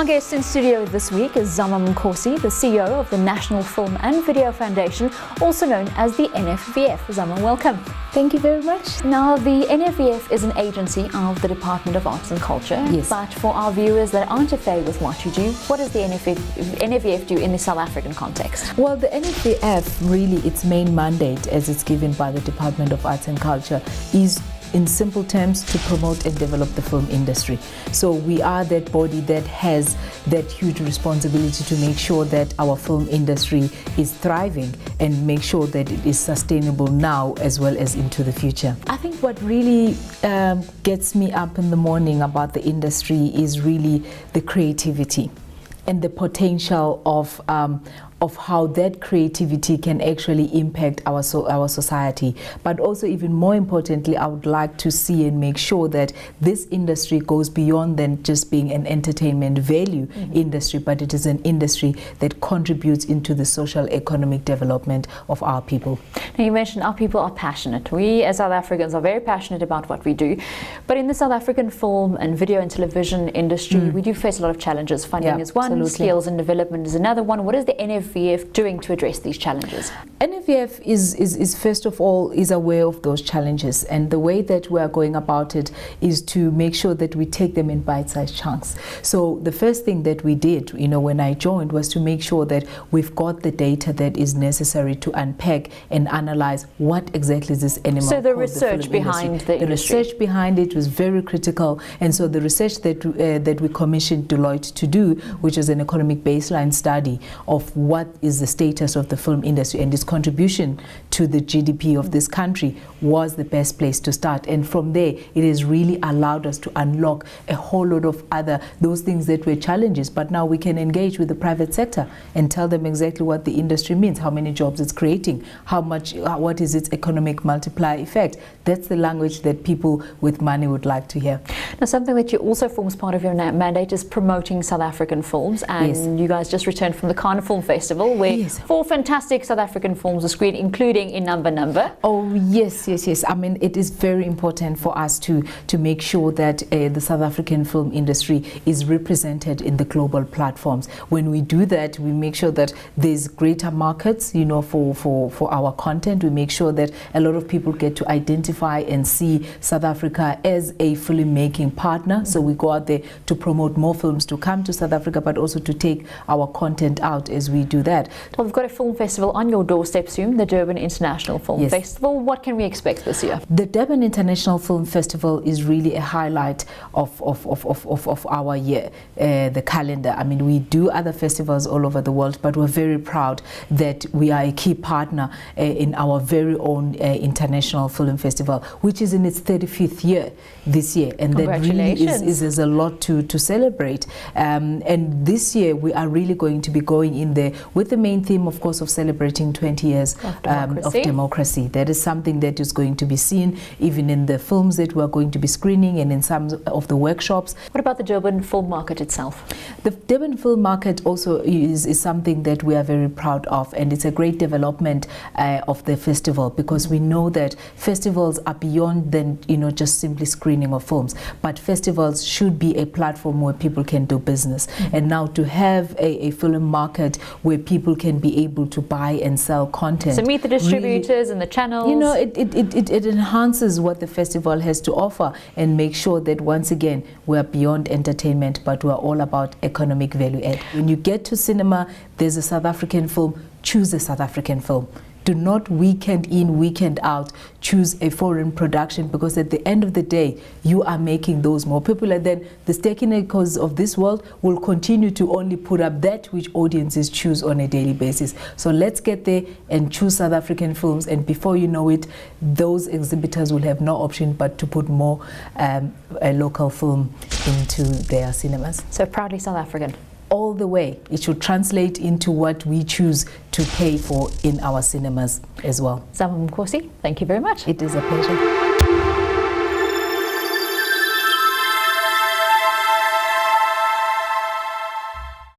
Our guest in studio this week is Zama Mkosi, the CEO of the National Film and Video Foundation, also known as the NFVF. Zama, welcome. Thank you very much. Now, the NFVF is an agency of the Department of Arts and Culture. Yes. But for our viewers that aren't familiar with what you do, what does the NFVF do in the South African context? Well, the NFVF, really, its main mandate, as it's given by the Department of Arts and Culture, is in simple terms to promote and develop the film industry. So we are that body that has that huge responsibility to make sure that our film industry is thriving and make sure that it is sustainable now as well as into the future. I think what really gets me up in the morning about the industry is really the creativity and the potential of how that creativity can actually impact our society. But also, even more importantly, I would like to see and make sure that this industry goes beyond than just being an entertainment value industry, but it is an industry that contributes into the social economic development of our people. Now, you mentioned our people are passionate. We as South Africans are very passionate about what we do. But in the South African film and video and television industry, we do face a lot of challenges. Funding is one, skills and development is another one. What is the NFVF doing to address these challenges? NFVF is first of all is aware of those challenges, and the way that we are going about it is to make sure that we take them in bite-sized chunks. So the first thing that we did, when I joined, was to make sure that we've got the data that is necessary to unpack and analyze what exactly is this animal. So the research behind the industry. Research behind it was very critical, and so the research that we commissioned Deloitte to do, which is an economic baseline study of what is the status of the film industry and its contribution to the GDP of this country, was the best place to start. And from there, it has really allowed us to unlock a whole lot of those things that were challenges. But now we can engage with the private sector and tell them exactly what the industry means, how many jobs it's creating, what is its economic multiplier effect. That's the language that people with money would like to hear. Now, something that you also forms part of your mandate is promoting South African films, and you guys just returned from the Cannes Film Festival, where 4 fantastic South African films were screened, including in Number. Oh yes. I mean, it is very important for us to make sure that the South African film industry is represented in the global platforms. When we do that, we make sure that there's greater markets, for our content. We make sure that a lot of people get to identify and see South Africa as a filmmaking partner. So we go out there to promote more films to come to South Africa, but also to take our content out as we do that. Well, we've got a film festival on your doorstep soon, the Durban International Film Festival. What can we expect this year? The Durban International Film Festival is really a highlight of our year, the calendar. I mean, we do other festivals all over the world, but we're very proud that we are a key partner in our very own International Film Festival, which is in its 35th year this year. And that really is a lot to celebrate. And this year, we are really going to be going in there with the main theme, of course, of celebrating 20 years of democracy. That is something that is going to be seen even in the films that we are going to be screening and in some of the workshops. What about the Durban film market itself? The Durban film market also is something that we are very proud of, and it's a great development of the festival, because we know that festivals are beyond than just simply screening of films, but festivals should be a platform where people can do business. And now to have a film market where people can be able to buy and sell content. So meet the distributors and the channels. It enhances what the festival has to offer and make sure that once again we're beyond entertainment, but we're all about economic value add. When you get to cinema, there's a South African film, choose a South African film. Do not weekend in, weekend out, choose a foreign production, because at the end of the day, you are making those more popular. Then the stakeholders of this world will continue to only put up that which audiences choose on a daily basis. So let's get there and choose South African films, and before you know it, those exhibitors will have no option but to put more a local film into their cinemas. So proudly South African. All the way. It should translate into what we choose to pay for in our cinemas as well. Zama Mkosi, thank you very much. It is a pleasure.